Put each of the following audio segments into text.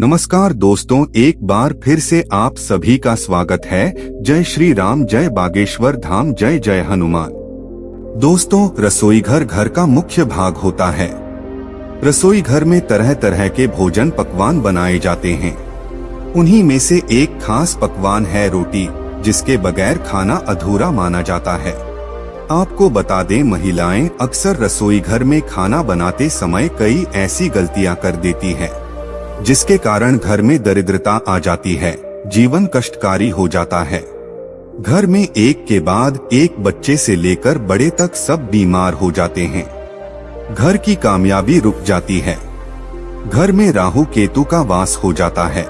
नमस्कार दोस्तों, एक बार फिर से आप सभी का स्वागत है। जय श्री राम, जय बागेश्वर धाम, जय जय हनुमान। दोस्तों, रसोई घर का मुख्य भाग होता है। रसोई घर में तरह तरह के भोजन पकवान बनाए जाते हैं। उन्हीं में से एक खास पकवान है रोटी, जिसके बगैर खाना अधूरा माना जाता है। आपको बता दें, महिलाएं अक्सर रसोई घर में खाना बनाते समय कई ऐसी गलतियां कर देती है, जिसके कारण घर में दरिद्रता आ जाती है, जीवन कष्टकारी हो जाता है। घर में एक के बाद एक बच्चे से लेकर बड़े तक सब बीमार हो जाते हैं। घर की कामयाबी रुक जाती है। घर में राहु केतु का वास हो जाता है।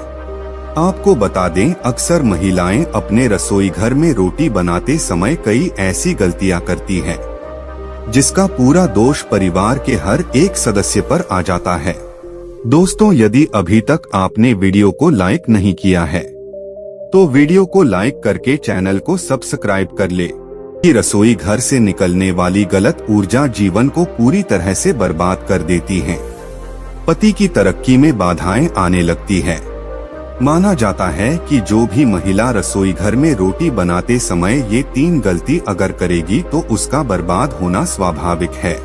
आपको बता दें, अक्सर महिलाएं अपने रसोई घर में रोटी बनाते समय कई ऐसी गलतियां करती हैं, जिसका पूरा दोष परिवार के हर एक सदस्य पर आ जाता है। दोस्तों, यदि अभी तक आपने वीडियो को लाइक नहीं किया है, तो वीडियो को लाइक करके चैनल को सब्सक्राइब कर ले। कि रसोई घर से निकलने वाली गलत ऊर्जा जीवन को पूरी तरह से बर्बाद कर देती है। पति की तरक्की में बाधाएं आने लगती है। माना जाता है कि जो भी महिला रसोई घर में रोटी बनाते समय ये 3 गलती अगर करेगी तो उसका बर्बाद होना स्वाभाविक है।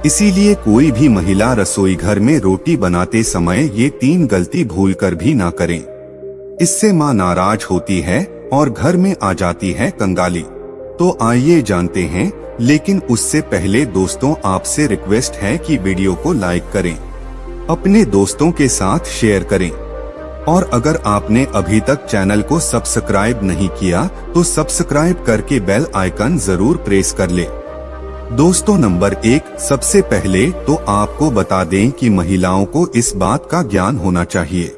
इसीलिए कोई भी महिला रसोई घर में रोटी बनाते समय ये 3 गलती भूलकर भी ना करें। इससे मां नाराज होती है और घर में आ जाती है कंगाली। तो आइए जानते हैं, लेकिन उससे पहले दोस्तों, आपसे रिक्वेस्ट है कि वीडियो को लाइक करें, अपने दोस्तों के साथ शेयर करें, और अगर आपने अभी तक चैनल को सब्सक्राइब नहीं किया तो सब्सक्राइब करके बेल आइकन जरूर प्रेस कर ले। दोस्तों, नंबर 1, सबसे पहले तो आपको बता दें कि महिलाओं को इस बात का ज्ञान होना चाहिए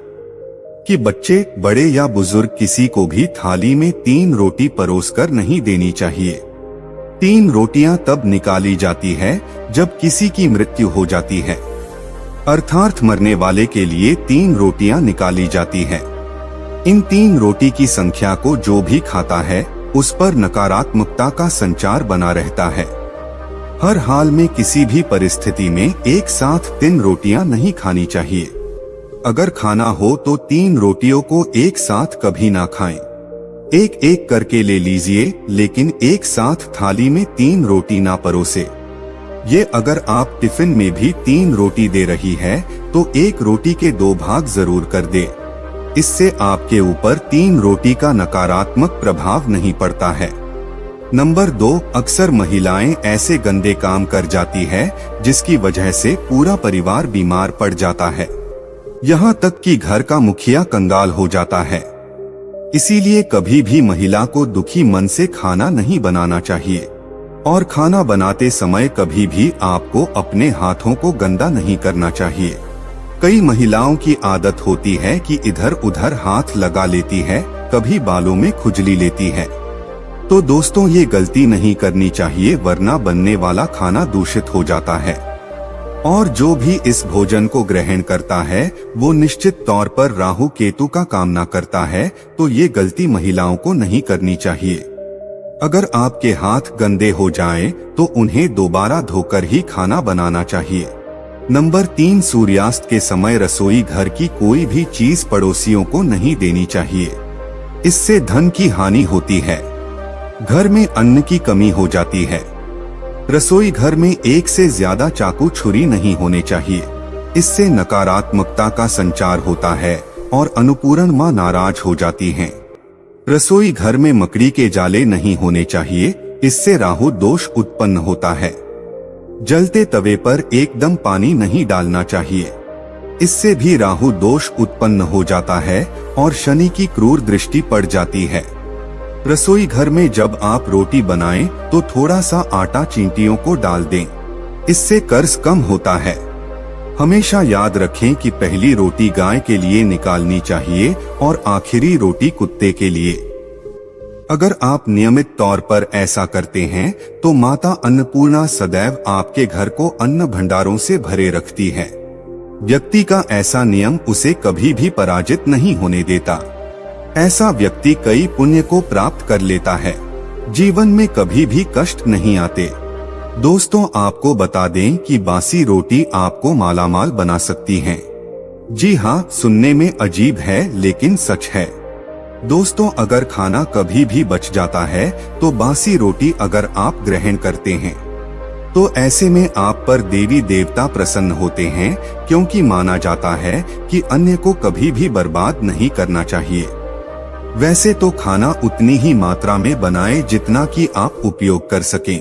कि बच्चे, बड़े या बुजुर्ग किसी को भी थाली में 3 रोटी परोसकर नहीं देनी चाहिए। 3 रोटियां तब निकाली जाती है जब किसी की मृत्यु हो जाती है, अर्थात मरने वाले के लिए 3 रोटियां निकाली जाती है। इन 3 रोटी की संख्या को जो भी खाता है उस पर नकारात्मकता का संचार बना रहता है। हर हाल में किसी भी परिस्थिति में एक साथ 3 रोटियां नहीं खानी चाहिए। अगर खाना हो तो 3 रोटियों को एक साथ कभी ना खाएं। एक एक करके ले लीजिए, लेकिन एक साथ थाली में 3 रोटी ना परोसे। ये अगर आप टिफिन में भी 3 रोटी दे रही है तो 1 रोटी के 2 भाग जरूर कर दे। इससे आपके ऊपर 3 रोटी का नकारात्मक प्रभाव नहीं पड़ता है। नंबर 2, अक्सर महिलाएं ऐसे गंदे काम कर जाती है जिसकी वजह से पूरा परिवार बीमार पड़ जाता है। यहाँ तक कि घर का मुखिया कंगाल हो जाता है। इसीलिए कभी भी महिला को दुखी मन से खाना नहीं बनाना चाहिए, और खाना बनाते समय कभी भी आपको अपने हाथों को गंदा नहीं करना चाहिए। कई महिलाओं की आदत होती है कि इधर उधर हाथ लगा लेती है, कभी बालों में खुजली लेती है। तो दोस्तों, ये गलती नहीं करनी चाहिए, वरना बनने वाला खाना दूषित हो जाता है। और जो भी इस भोजन को ग्रहण करता है वो निश्चित तौर पर राहु केतु का कामना करता है। तो ये गलती महिलाओं को नहीं करनी चाहिए। अगर आपके हाथ गंदे हो जाएं, तो उन्हें दोबारा धोकर ही खाना बनाना चाहिए। नंबर 3, सूर्यास्त के समय रसोई घर की कोई भी चीज पड़ोसियों को नहीं देनी चाहिए। इससे धन की हानि होती है, घर में अन्न की कमी हो जाती है। रसोई घर में एक से ज्यादा चाकू छुरी नहीं होने चाहिए। इससे नकारात्मकता का संचार होता है और अन्नपूर्ण मां नाराज हो जाती हैं। रसोई घर में मकड़ी के जाले नहीं होने चाहिए, इससे राहु दोष उत्पन्न होता है। जलते तवे पर एकदम पानी नहीं डालना चाहिए, इससे भी राहु दोष उत्पन्न हो जाता है और शनि की क्रूर दृष्टि पड़ जाती है। रसोई घर में जब आप रोटी बनाएं तो थोड़ा सा आटा चींटियों को डाल दें, इससे कर्ज कम होता है। हमेशा याद रखें कि पहली रोटी गाय के लिए निकालनी चाहिए और आखिरी रोटी कुत्ते के लिए। अगर आप नियमित तौर पर ऐसा करते हैं तो माता अन्नपूर्णा सदैव आपके घर को अन्न भंडारों से भरे रखती है। व्यक्ति का ऐसा नियम उसे कभी भी पराजित नहीं होने देता। ऐसा व्यक्ति कई पुण्य को प्राप्त कर लेता है। जीवन में कभी भी कष्ट नहीं आते। दोस्तों, आपको बता दें कि बासी रोटी आपको मालामाल बना सकती हैं। जी हाँ, सुनने में अजीब है लेकिन सच है। दोस्तों, अगर खाना कभी भी बच जाता है तो बासी रोटी अगर आप ग्रहण करते हैं तो ऐसे में आप पर देवी देवता प्रसन्न होते हैं, क्योंकि माना जाता है कि अन्य को कभी भी बर्बाद नहीं करना चाहिए। वैसे तो खाना उतनी ही मात्रा में बनाएं जितना कि आप उपयोग कर सकें,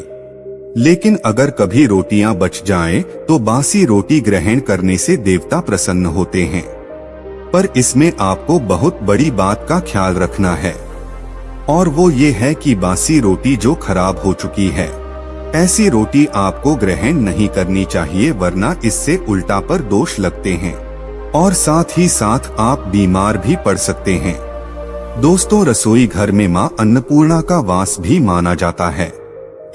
लेकिन अगर कभी रोटियां बच जाएं तो बासी रोटी ग्रहण करने से देवता प्रसन्न होते हैं। पर इसमें आपको बहुत बड़ी बात का ख्याल रखना है, और वो ये है कि बासी रोटी जो खराब हो चुकी है, ऐसी रोटी आपको ग्रहण नहीं करनी चाहिए, वरना इससे उल्टा पर दोष लगते हैं और साथ ही साथ आप बीमार भी पड़ सकते हैं। दोस्तों, रसोई घर में मां अन्नपूर्णा का वास भी माना जाता है,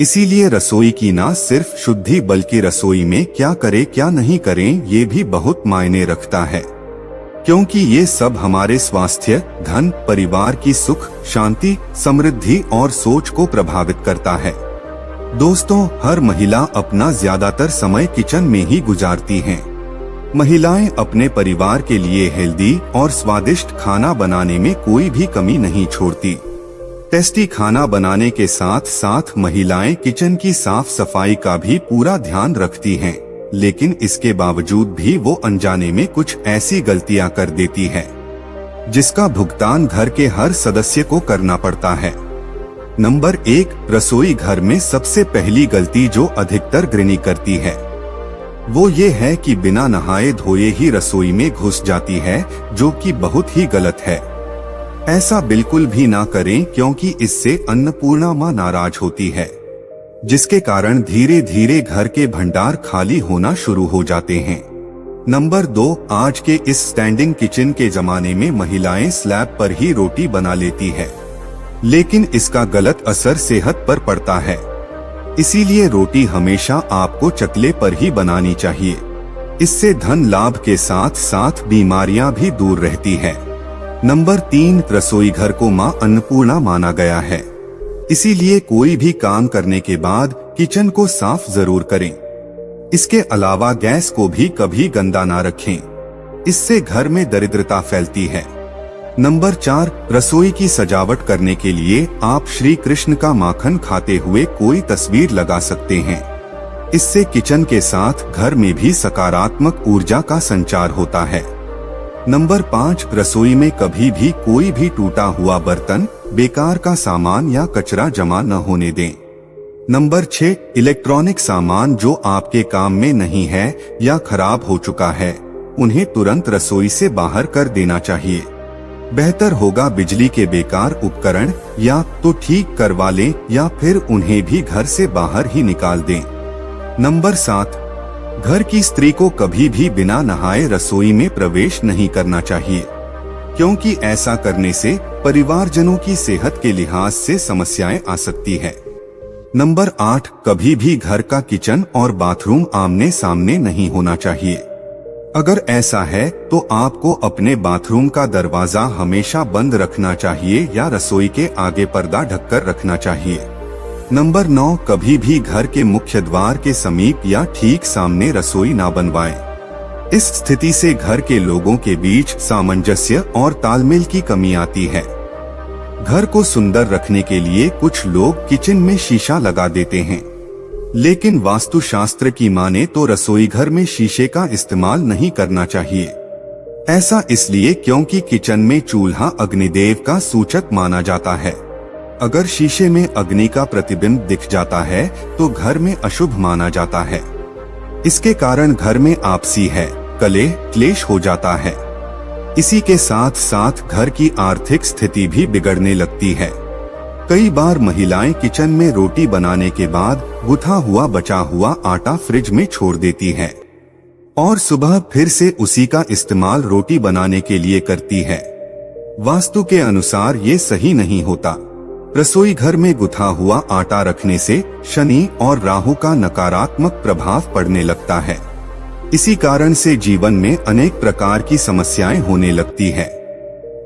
इसीलिए रसोई की न सिर्फ शुद्धि बल्कि रसोई में क्या करें क्या नहीं करें ये भी बहुत मायने रखता है, क्योंकि ये सब हमारे स्वास्थ्य, धन, परिवार की सुख, शांति, समृद्धि और सोच को प्रभावित करता है। दोस्तों, हर महिला अपना ज्यादातर समय किचन में ही गुजारती हैं। महिलाएं अपने परिवार के लिए हेल्दी और स्वादिष्ट खाना बनाने में कोई भी कमी नहीं छोड़ती। टेस्टी खाना बनाने के साथ साथ महिलाएं किचन की साफ सफाई का भी पूरा ध्यान रखती हैं, लेकिन इसके बावजूद भी वो अनजाने में कुछ ऐसी गलतियां कर देती है जिसका भुगतान घर के हर सदस्य को करना पड़ता है। नंबर 1, रसोई घर में सबसे पहली गलती जो अधिकतर गृहिणी करती है वो ये है कि बिना नहाए धोए ही रसोई में घुस जाती है, जो कि बहुत ही गलत है। ऐसा बिल्कुल भी ना करें, क्योंकि इससे अन्नपूर्णा मां नाराज होती है, जिसके कारण धीरे धीरे घर के भंडार खाली होना शुरू हो जाते हैं। नंबर 2, आज के इस स्टैंडिंग किचन के जमाने में महिलाएं स्लैब पर ही रोटी बना लेती है, लेकिन इसका गलत असर सेहत पर पड़ता है। इसीलिए रोटी हमेशा आपको चकले पर ही बनानी चाहिए। इससे धन लाभ के साथ साथ बीमारियां भी दूर रहती है। नंबर 3, रसोई घर को मां अन्नपूर्णा माना गया है, इसीलिए कोई भी काम करने के बाद किचन को साफ जरूर करें। इसके अलावा गैस को भी कभी गंदा ना रखें, इससे घर में दरिद्रता फैलती है। नंबर 4, रसोई की सजावट करने के लिए आप श्री कृष्ण का माखन खाते हुए कोई तस्वीर लगा सकते हैं। इससे किचन के साथ घर में भी सकारात्मक ऊर्जा का संचार होता है। नंबर 5, रसोई में कभी भी कोई भी टूटा हुआ बर्तन, बेकार का सामान या कचरा जमा न होने दें। नंबर 6, इलेक्ट्रॉनिक सामान जो आपके काम में नहीं है या खराब हो चुका है, उन्हें तुरंत रसोई से बाहर कर देना चाहिए। बेहतर होगा बिजली के बेकार उपकरण या तो ठीक करवा लें या फिर उन्हें भी घर से बाहर ही निकाल दें। नंबर 7, घर की स्त्री को कभी भी बिना नहाए रसोई में प्रवेश नहीं करना चाहिए, क्योंकि ऐसा करने से परिवारजनों की सेहत के लिहाज से समस्याएं आ सकती है। नंबर 8, कभी भी घर का किचन और बाथरूम आमने सामने नहीं होना चाहिए। अगर ऐसा है तो आपको अपने बाथरूम का दरवाजा हमेशा बंद रखना चाहिए या रसोई के आगे पर्दा ढककर रखना चाहिए। नंबर 9, कभी भी घर के मुख्य द्वार के समीप या ठीक सामने रसोई ना बनवाएं। इस स्थिति से घर के लोगों के बीच सामंजस्य और तालमेल की कमी आती है। घर को सुंदर रखने के लिए कुछ लोग किचन में शीशा लगा देते हैं, लेकिन वास्तुशास्त्र की माने तो रसोई घर में शीशे का इस्तेमाल नहीं करना चाहिए। ऐसा इसलिए क्योंकि किचन में चूल्हा अग्निदेव का सूचक माना जाता है। अगर शीशे में अग्नि का प्रतिबिंब दिख जाता है तो घर में अशुभ माना जाता है। इसके कारण घर में आपसी है कलह क्लेश हो जाता है। इसी के साथ साथ घर की आर्थिक स्थिति भी बिगड़ने लगती है। कई बार महिलाएं किचन में रोटी बनाने के बाद गुथा हुआ बचा हुआ आटा फ्रिज में छोड़ देती हैं और सुबह फिर से उसी का इस्तेमाल रोटी बनाने के लिए करती है। वास्तु के अनुसार ये सही नहीं होता। रसोई घर में गुथा हुआ आटा रखने से शनि और राहु का नकारात्मक प्रभाव पड़ने लगता है। इसी कारण से जीवन में अनेक प्रकार की समस्याएं होने लगती है।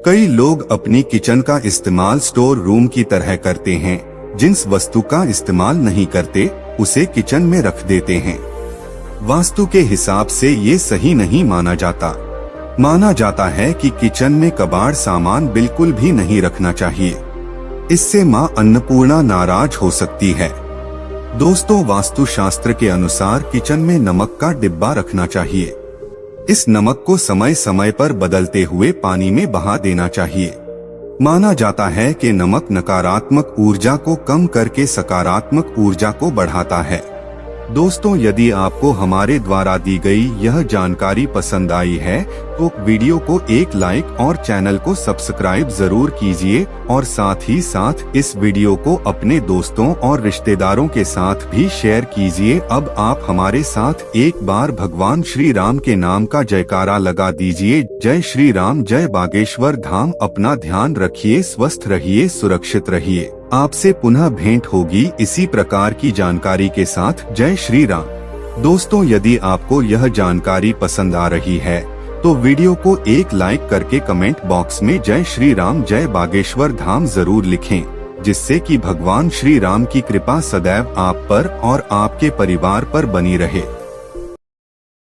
कई लोग अपनी किचन का इस्तेमाल स्टोर रूम की तरह करते हैं। जिस वस्तु का इस्तेमाल नहीं करते उसे किचन में रख देते हैं। वास्तु के हिसाब से ये सही नहीं माना जाता। माना जाता है कि किचन में कबाड़ सामान बिल्कुल भी नहीं रखना चाहिए। इससे मां अन्नपूर्णा नाराज हो सकती है। दोस्तों, वास्तुशास्त्र के अनुसार किचन में नमक का डिब्बा रखना चाहिए। इस नमक को समय समय पर बदलते हुए पानी में बहा देना चाहिए। माना जाता है कि नमक नकारात्मक ऊर्जा को कम करके सकारात्मक ऊर्जा को बढ़ाता है। दोस्तों, यदि आपको हमारे द्वारा दी गई यह जानकारी पसंद आई है तो वीडियो को एक लाइक और चैनल को सब्सक्राइब जरूर कीजिए और साथ ही साथ इस वीडियो को अपने दोस्तों और रिश्तेदारों के साथ भी शेयर कीजिए। अब आप हमारे साथ एक बार भगवान श्री राम के नाम का जयकारा लगा दीजिए। जय श्री राम, जय बागेश्वर धाम। अपना ध्यान रखिए, स्वस्थ रहिए, सुरक्षित रहिए। आपसे पुनः भेंट होगी इसी प्रकार की जानकारी के साथ। जय श्री राम। दोस्तों, यदि आपको यह जानकारी पसंद आ रही है तो वीडियो को एक लाइक करके कमेंट बॉक्स में जय श्री राम, जय बागेश्वर धाम जरूर लिखें, जिससे कि भगवान श्री राम की कृपा सदैव आप पर और आपके परिवार पर बनी रहे।